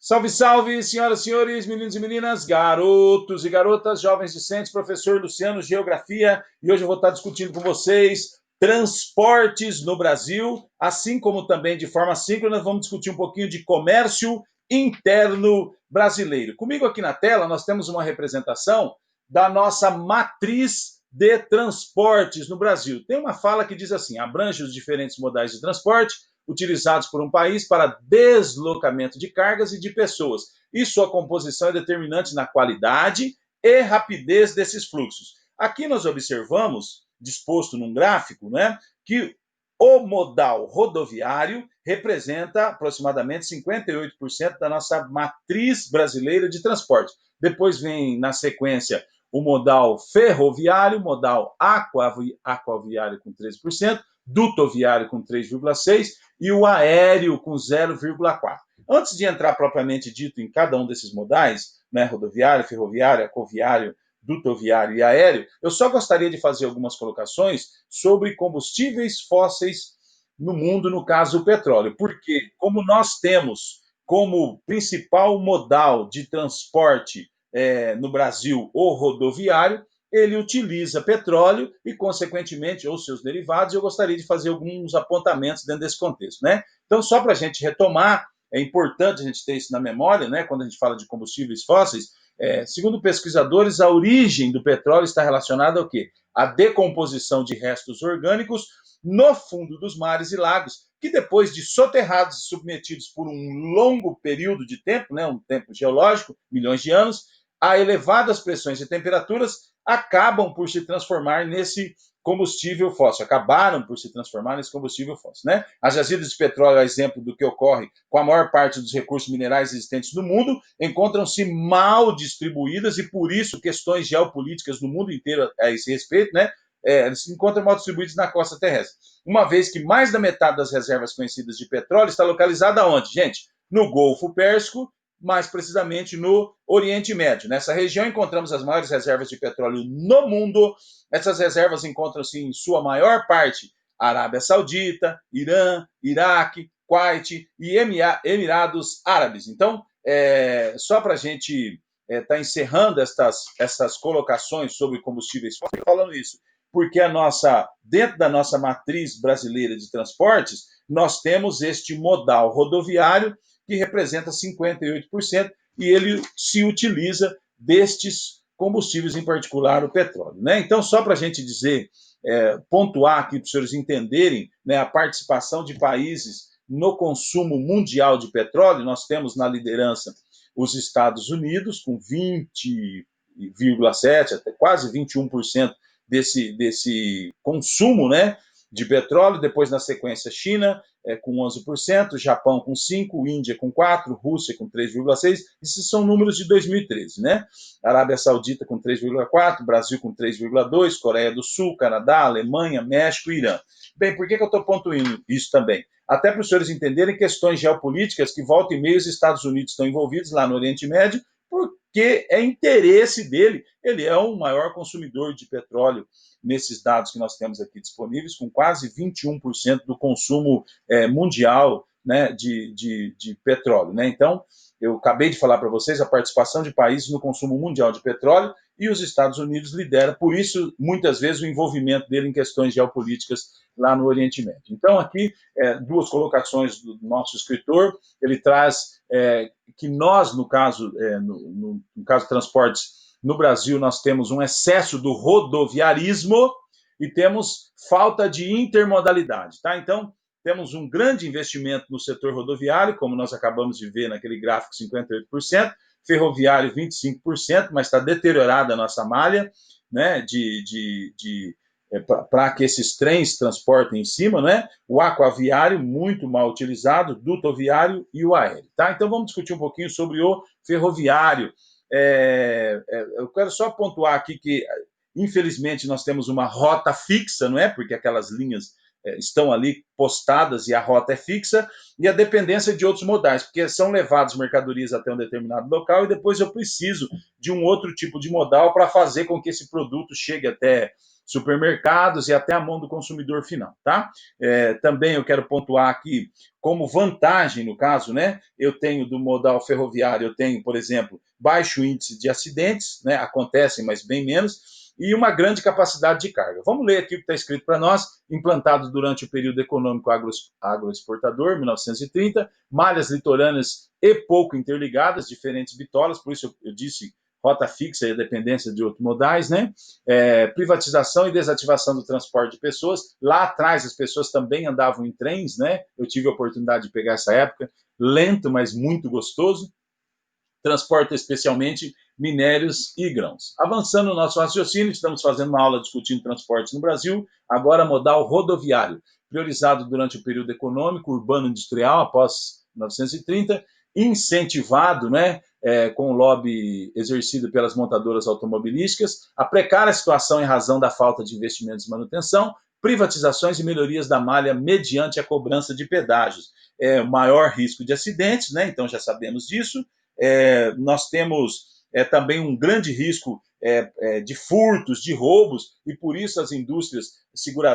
Salve, salve, senhoras e senhores, meninos e meninas, garotos e garotas, jovens discentes, professor Luciano, Geografia, e hoje eu vou estar discutindo com vocês transportes no Brasil, assim como também de forma síncrona, vamos discutir um pouquinho de comércio interno brasileiro. Comigo aqui na tela nós temos uma representação da nossa matriz de transportes no Brasil. Tem uma fala que diz assim: abrange os diferentes modais de transporte utilizados por um país para deslocamento de cargas e de pessoas. E sua composição é determinante na qualidade e rapidez desses fluxos. Aqui nós observamos, disposto num gráfico, né, que o modal rodoviário representa aproximadamente 58% da nossa matriz brasileira de transporte. Depois vem, na sequência, o modal ferroviário, modal aquaviário com 13%, dutoviário com 3,6% e o aéreo com 0,4%. Antes de entrar propriamente dito em cada um desses modais, né, rodoviário, ferroviário, aquaviário, dutoviário e aéreo, eu só gostaria de fazer algumas colocações sobre combustíveis fósseis no mundo, no caso o petróleo, porque como nós temos como principal modal de transporte no Brasil o rodoviário, ele utiliza petróleo e, consequentemente, ou seus derivados. Eu gostaria de fazer alguns apontamentos dentro desse contexto, né? Então, só para a gente retomar, é importante a gente ter isso na memória, né? Quando a gente fala de combustíveis fósseis, segundo pesquisadores, a origem do petróleo está relacionada ao quê? A decomposição de restos orgânicos no fundo dos mares e lagos, que depois de soterrados e submetidos por um longo período de tempo, né, um tempo geológico, milhões de anos, a elevadas pressões e temperaturas, acabam por se transformar nesse combustível fóssil, acabaram por se transformar nesse combustível fóssil, né? As jazidas de petróleo, a exemplo do que ocorre com a maior parte dos recursos minerais existentes no mundo, encontram-se mal distribuídas e, por isso, questões geopolíticas no mundo inteiro a esse respeito, né? Se encontram mal distribuídos na costa terrestre. Uma vez que mais da metade das reservas conhecidas de petróleo está localizada onde, gente? No Golfo Pérsico, mais precisamente no Oriente Médio. Nessa região encontramos as maiores reservas de petróleo no mundo. Essas reservas encontram-se em sua maior parte Arábia Saudita, Irã, Iraque, Kuwait e Emirados Árabes. Então, só para a gente estar encerrando essas colocações sobre combustíveis fósseis, falando isso, porque dentro da nossa matriz brasileira de transportes, nós temos este modal rodoviário que representa 58%, e ele se utiliza destes combustíveis, em particular o petróleo, né? Então, só para a gente dizer, pontuar aqui para os senhores entenderem, né, a participação de países no consumo mundial de petróleo, nós temos na liderança os Estados Unidos, com 20,7%, até quase 21% desse consumo, né, de petróleo. Depois, na sequência, China com 11%, Japão com 5%, Índia com 4%, Rússia com 3,6%. Esses são números de 2013, né? Arábia Saudita com 3,4%, Brasil com 3,2%, Coreia do Sul, Canadá, Alemanha, México e Irã. Bem, por que eu estou pontuando isso também? Até para os senhores entenderem questões geopolíticas que volta e meia os Estados Unidos estão envolvidos lá no Oriente Médio, porque é interesse dele. Ele é o maior consumidor de petróleo nesses dados que nós temos aqui disponíveis, com quase 21% do consumo mundial, né, de petróleo, né? Então, eu acabei de falar para vocês a participação de países no consumo mundial de petróleo, e os Estados Unidos lidera, por isso, muitas vezes, o envolvimento dele em questões geopolíticas lá no Oriente Médio. Então, aqui, duas colocações do nosso escritor. Ele traz que nós, no caso transportes no Brasil, nós temos um excesso do rodoviarismo e temos falta de intermodalidade, tá? Então, temos um grande investimento no setor rodoviário, como nós acabamos de ver naquele gráfico, 58%, ferroviário 25%, mas está deteriorada a nossa malha, né, para que esses trens transportem em cima, né? O aquaviário, muito mal utilizado, dutoviário e o aéreo, tá? Então, vamos discutir um pouquinho sobre o ferroviário. Eu quero só pontuar aqui que, infelizmente, nós temos uma rota fixa, não é? Porque aquelas linhas estão ali postadas e a rota é fixa, e a dependência de outros modais, porque são levadas mercadorias até um determinado local e depois eu preciso de um outro tipo de modal para fazer com que esse produto chegue até supermercados e até a mão do consumidor final, tá? Também eu quero pontuar aqui como vantagem, no caso, né? Eu tenho do modal ferroviário, eu tenho, por exemplo, baixo índice de acidentes, né? Acontecem, mas bem menos, e uma grande capacidade de carga. Vamos ler aqui o que está escrito para nós: implantado durante o período econômico agroexportador, 1930, malhas litorâneas e pouco interligadas, diferentes bitolas, por isso eu disse rota fixa e a dependência de outros modais, né? Privatização e desativação do transporte de pessoas. Lá atrás as pessoas também andavam em trens, né? Eu tive a oportunidade de pegar essa época, lento, mas muito gostoso. Transporta especialmente minérios e grãos. Avançando no nosso raciocínio, estamos fazendo uma aula discutindo transportes no Brasil, agora modal rodoviário, priorizado durante o período econômico, urbano-industrial, após 1930, incentivado, né, com o lobby exercido pelas montadoras automobilísticas, a precária situação em razão da falta de investimentos em manutenção, privatizações e melhorias da malha mediante a cobrança de pedágios. Maior risco de acidentes, né, então já sabemos disso. Nós temos também um grande risco de furtos, de roubos, e por isso as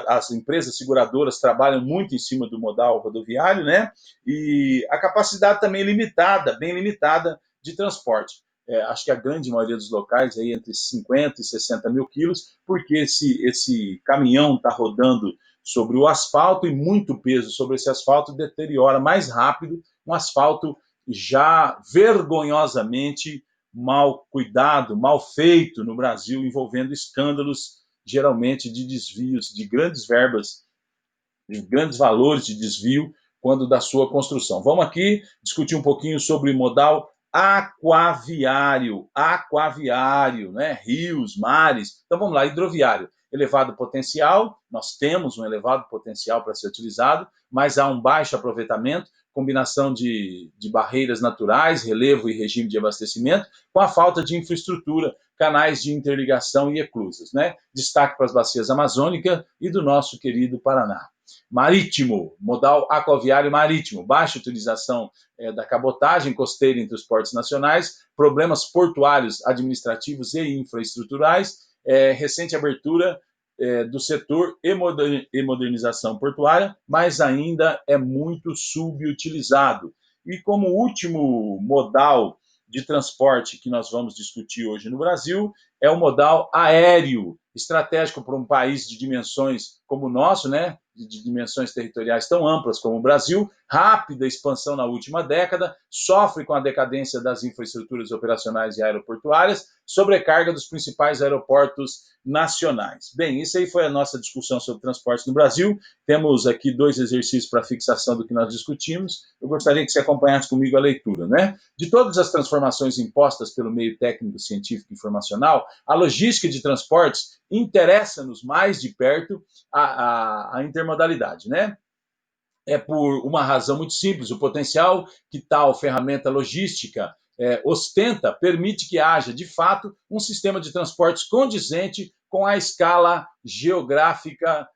as empresas seguradoras trabalham muito em cima do modal rodoviário, né? E a capacidade também limitada, bem limitada, de transporte. Acho que a grande maioria dos locais, aí, entre 50 e 60 mil quilos, porque esse caminhão está rodando sobre o asfalto e muito peso sobre esse asfalto deteriora mais rápido um asfalto já vergonhosamente mal cuidado, mal feito no Brasil, envolvendo escândalos, geralmente de desvios de grandes verbas, de grandes valores de desvio, quando da sua construção. Vamos aqui discutir um pouquinho sobre o modal aquaviário, né? Rios, mares. Então vamos lá, hidroviário. Elevado potencial, nós temos um elevado potencial para ser utilizado, mas há um baixo aproveitamento, combinação de barreiras naturais, relevo e regime de abastecimento, com a falta de infraestrutura, canais de interligação e eclusas, né? Destaque para as bacias amazônicas e do nosso querido Paraná. Marítimo, modal aquaviário marítimo, baixa utilização da cabotagem costeira entre os portos nacionais, problemas portuários, administrativos e infraestruturais, recente abertura do setor e modernização portuária, mas ainda é muito subutilizado. E como último modal de transporte que nós vamos discutir hoje no Brasil é o modal aéreo, estratégico para um país de dimensões como o nosso, né? De dimensões territoriais tão amplas como o Brasil, rápida expansão na última década, sofre com a decadência das infraestruturas operacionais e aeroportuárias, sobrecarga dos principais aeroportos nacionais. Bem, isso aí foi a nossa discussão sobre transportes no Brasil. Temos aqui 2 exercícios para fixação do que nós discutimos. Eu gostaria que você acompanhasse comigo a leitura, né? De todas as transformações impostas pelo meio técnico, científico e informacional, a logística de transportes interessa-nos mais de perto a intermodalidade, né? Por uma razão muito simples: o potencial que tal ferramenta logística ostenta permite que haja, de fato, um sistema de transportes condizente com a escala geográfica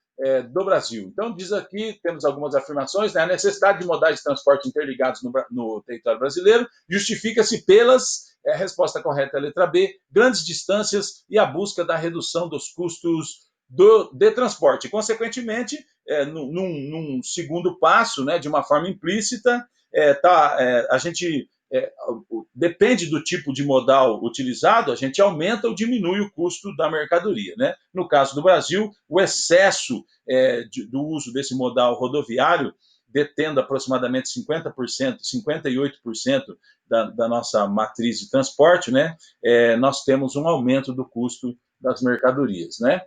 do Brasil. Então, diz aqui, temos algumas afirmações, né? A necessidade de modais de transporte interligados no território brasileiro justifica-se pelas, resposta correta é a letra B, grandes distâncias e a busca da redução dos custos de transporte. Consequentemente, num segundo passo, né, de uma forma implícita, a gente depende do tipo de modal utilizado, a gente aumenta ou diminui o custo da mercadoria, né? No caso do Brasil, o excesso do uso desse modal rodoviário, detendo aproximadamente 50%, 58% da nossa matriz de transporte, né? Nós temos um aumento do custo das mercadorias, né?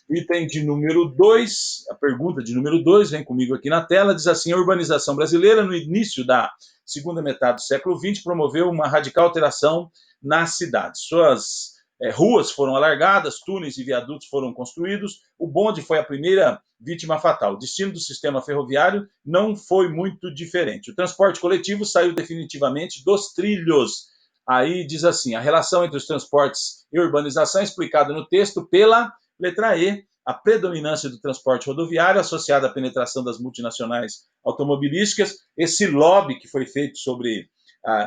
Item de número 2, a pergunta de número 2, vem comigo aqui na tela, diz assim: a urbanização brasileira, no início da segunda metade do século XX, promoveu uma radical alteração nas cidades. Suas ruas foram alargadas, túneis e viadutos foram construídos, o bonde foi a primeira vítima fatal. O destino do sistema ferroviário não foi muito diferente. O transporte coletivo saiu definitivamente dos trilhos. Aí diz assim: a relação entre os transportes e urbanização é explicada no texto pela letra E, a predominância do transporte rodoviário associada à penetração das multinacionais automobilísticas, esse lobby que foi feito sobre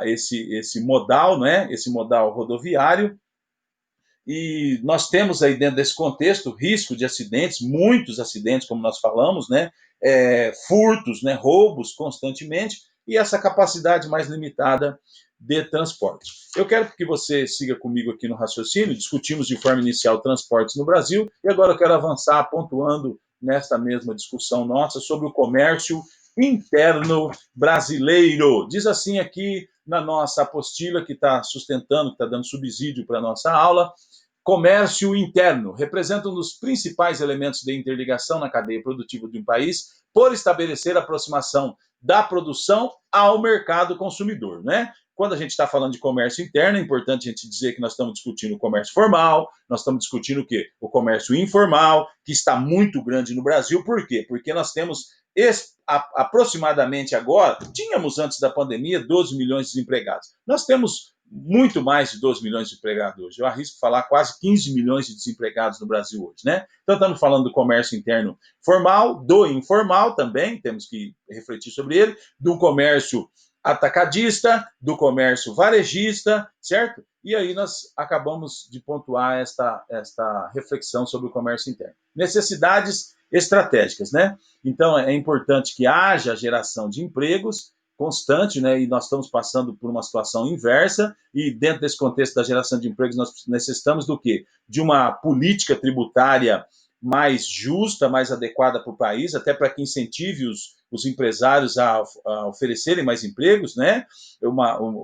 esse modal, né, esse modal rodoviário, e nós temos aí dentro desse contexto risco de acidentes, muitos acidentes, como nós falamos, né? Furtos, né? Roubos constantemente, e essa capacidade mais limitada de transporte. Eu quero que você siga comigo aqui no raciocínio, discutimos de forma inicial transportes no Brasil, e agora eu quero avançar pontuando nesta mesma discussão nossa sobre o comércio interno brasileiro. Diz assim aqui na nossa apostila que está sustentando, que está dando subsídio para a nossa aula: comércio interno representa um dos principais elementos de interligação na cadeia produtiva de um país por estabelecer a aproximação da produção ao mercado consumidor, né? Quando a gente está falando de comércio interno, é importante a gente dizer que nós estamos discutindo o comércio formal, nós estamos discutindo o quê? O comércio informal, que está muito grande no Brasil. Por quê? Porque nós temos aproximadamente agora, tínhamos antes da pandemia 12 milhões de desempregados. Nós temos muito mais de 12 milhões de desempregados hoje. Eu arrisco falar quase 15 milhões de desempregados no Brasil hoje, né? Então estamos falando do comércio interno formal, do informal também, temos que refletir sobre ele, do comércio atacadista, do comércio varejista, certo? E aí nós acabamos de pontuar esta reflexão sobre o comércio interno. Necessidades estratégicas, né? Então é importante que haja geração de empregos constante, né? E nós estamos passando por uma situação inversa, e dentro desse contexto da geração de empregos nós necessitamos do quê? De uma política tributária mais justa, mais adequada para o país, até para que incentive os empresários a oferecerem mais empregos, né?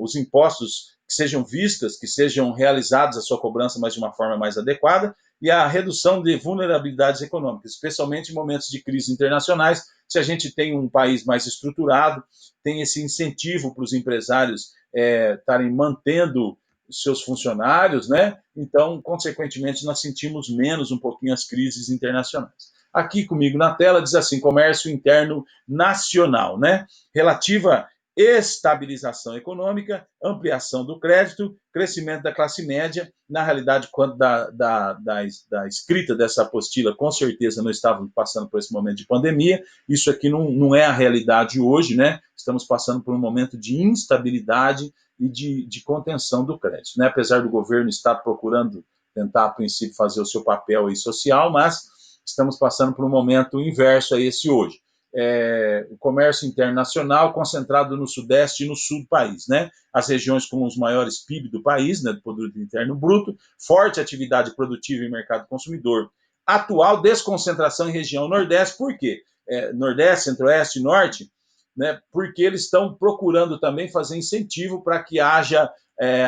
Os impostos que sejam vistas, que sejam realizados a sua cobrança, mas de uma forma mais adequada, e a redução de vulnerabilidades econômicas, especialmente em momentos de crises internacionais. Se a gente tem um país mais estruturado, tem esse incentivo para os empresários estarem mantendo os seus funcionários, né? Então, consequentemente, nós sentimos menos um pouquinho as crises internacionais. Aqui comigo na tela diz assim: comércio interno nacional, né? Relativa estabilização econômica, ampliação do crédito, crescimento da classe média. Na realidade, quando da escrita dessa apostila, com certeza não estávamos passando por esse momento de pandemia. Isso aqui não é a realidade hoje, né? Estamos passando por um momento de instabilidade e de contenção do crédito, né? Apesar do governo estar procurando tentar, a princípio, fazer o seu papel aí social, mas estamos passando por um momento inverso a esse hoje. O comércio internacional concentrado no sudeste e no sul do país, né? As regiões com os maiores PIB do país, né, do produto interno bruto, forte atividade produtiva e mercado consumidor. Atual desconcentração em região nordeste. Por quê? Nordeste, centro-oeste e norte, né? Porque eles estão procurando também fazer incentivo para que haja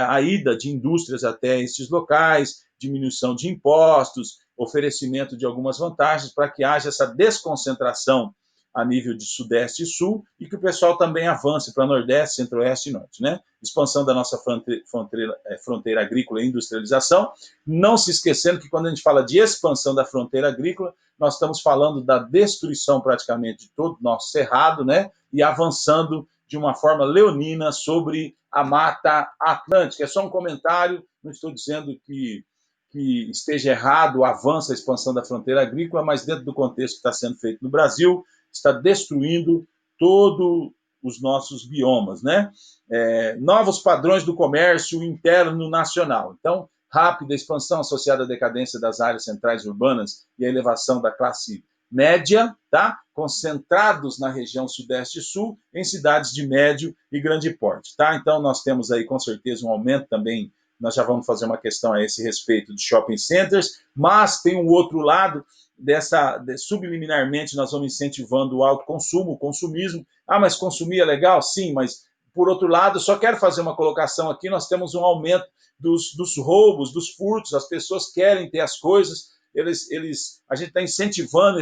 a ida de indústrias até estes locais, diminuição de impostos, oferecimento de algumas vantagens para que haja essa desconcentração a nível de Sudeste e Sul, e que o pessoal também avance para Nordeste, Centro-Oeste e Norte, né? Expansão da nossa fronteira agrícola e industrialização, não se esquecendo que quando a gente fala de expansão da fronteira agrícola, nós estamos falando da destruição praticamente de todo o nosso cerrado, né? E avançando de uma forma leonina sobre a Mata Atlântica. É só um comentário, não estou dizendo que esteja errado o avanço, a expansão da fronteira agrícola, mas dentro do contexto que está sendo feito no Brasil, está destruindo todos os nossos biomas, né? Novos padrões do comércio interno nacional. Então, rápida expansão associada à decadência das áreas centrais urbanas e à elevação da classe média, tá? Concentrados na região sudeste e sul, em cidades de médio e grande porte, tá? Então, nós temos aí, com certeza, um aumento também. Nós já vamos fazer uma questão a esse respeito de shopping centers, mas tem um outro lado subliminarmente nós vamos incentivando o autoconsumo, o consumismo. Mas consumir é legal? Sim, mas por outro lado, só quero fazer uma colocação aqui, nós temos um aumento dos roubos, dos furtos, as pessoas querem ter as coisas, a gente está incentivando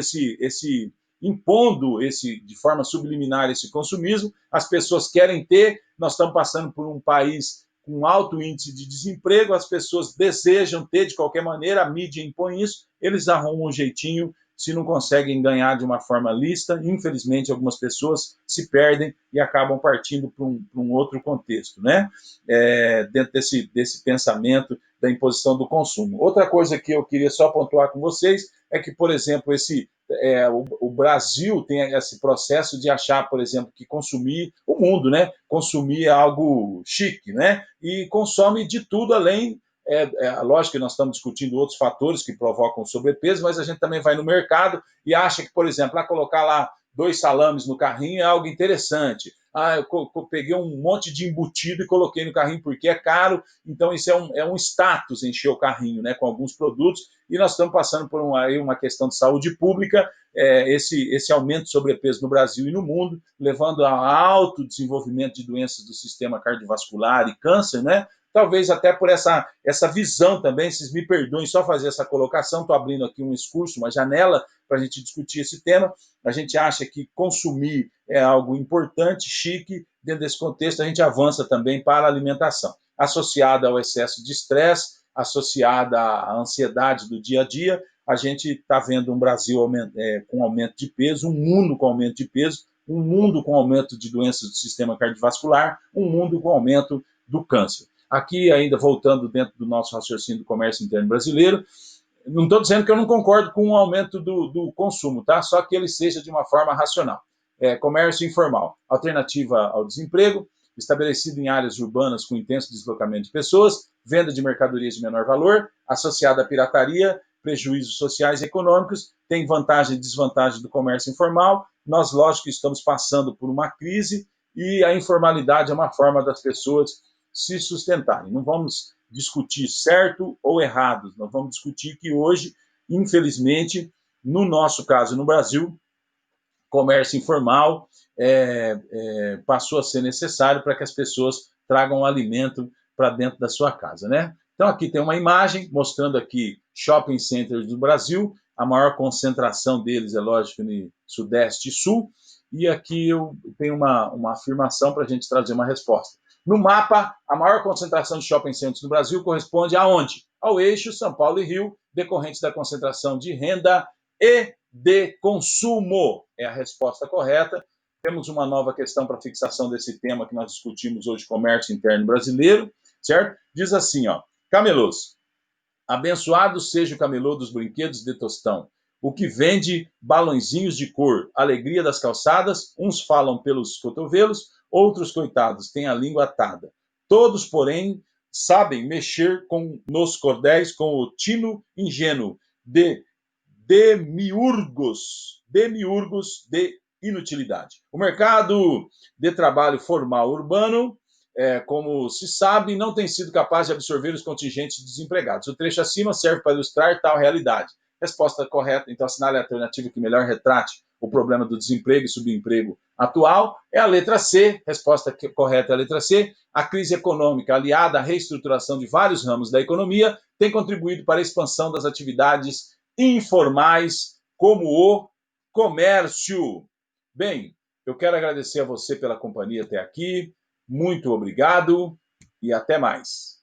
impondo de forma subliminar esse consumismo, as pessoas querem ter, nós estamos passando por um país com alto índice de desemprego, as pessoas desejam ter de qualquer maneira, a mídia impõe isso, eles arrumam um jeitinho, se não conseguem ganhar de uma forma lícita, infelizmente algumas pessoas se perdem e acabam partindo para um outro contexto, né? Dentro desse pensamento da imposição do consumo. Outra coisa que eu queria só pontuar com vocês é que, por exemplo, o Brasil tem esse processo de achar, por exemplo, que consumir, o mundo, né? Consumir é algo chique, né? E consome de tudo além. Lógico que nós estamos discutindo outros fatores que provocam sobrepeso, mas a gente também vai no mercado e acha que, por exemplo, colocar lá 2 salames no carrinho é algo interessante. Eu peguei um monte de embutido e coloquei no carrinho porque é caro, então isso é um status encher o carrinho, né, com alguns produtos, e nós estamos passando por uma questão de saúde pública, esse aumento de sobrepeso no Brasil e no mundo, levando a alto desenvolvimento de doenças do sistema cardiovascular e câncer, né? Talvez até por essa visão também, vocês me perdoem só fazer essa colocação, estou abrindo aqui um escurso, uma janela para a gente discutir esse tema. A gente acha que consumir é algo importante, chique, dentro desse contexto a gente avança também para a alimentação, associada ao excesso de estresse, associada à ansiedade do dia a dia. A gente está vendo um Brasil com aumento de peso, um mundo com aumento de peso, um mundo com aumento de doenças do sistema cardiovascular, um mundo com aumento do câncer. Aqui, ainda voltando dentro do nosso raciocínio do comércio interno brasileiro, não estou dizendo que eu não concordo com o aumento do consumo, tá? Só que ele seja de uma forma racional. Comércio informal, alternativa ao desemprego, estabelecido em áreas urbanas com intenso deslocamento de pessoas, venda de mercadorias de menor valor, associada à pirataria, prejuízos sociais e econômicos, tem vantagem e desvantagem do comércio informal. Nós, lógico, estamos passando por uma crise e a informalidade é uma forma das pessoas se sustentarem. Não vamos discutir certo ou errado, nós vamos discutir que hoje, infelizmente, no nosso caso, no Brasil, comércio informal passou a ser necessário para que as pessoas tragam alimento para dentro da sua casa, né? Então aqui tem uma imagem mostrando aqui shopping centers do Brasil, a maior concentração deles é lógico no Sudeste e Sul, e aqui eu tenho uma afirmação para a gente trazer uma resposta. No mapa, a maior concentração de shopping centers no Brasil corresponde aonde? Ao eixo São Paulo e Rio, decorrente da concentração de renda e de consumo. É a resposta correta. Temos uma nova questão para fixação desse tema que nós discutimos hoje, comércio interno brasileiro, certo? Diz assim, ó, camelôs. Abençoado seja o camelô dos brinquedos de Tostão, o que vende balõezinhos de cor, alegria das calçadas, uns falam pelos cotovelos, outros, coitados, têm a língua atada. Todos, porém, sabem mexer nos cordéis com o tino ingênuo de demiurgos de inutilidade. O mercado de trabalho formal urbano, como se sabe, não tem sido capaz de absorver os contingentes de desempregados. O trecho acima serve para ilustrar tal realidade. Resposta correta, então assinale a alternativa que melhor retrate o problema do desemprego e subemprego atual, é a letra C. Resposta correta é a letra C. A crise econômica, aliada à reestruturação de vários ramos da economia, tem contribuído para a expansão das atividades informais como o comércio. Bem, eu quero agradecer a você pela companhia até aqui. Muito obrigado e até mais.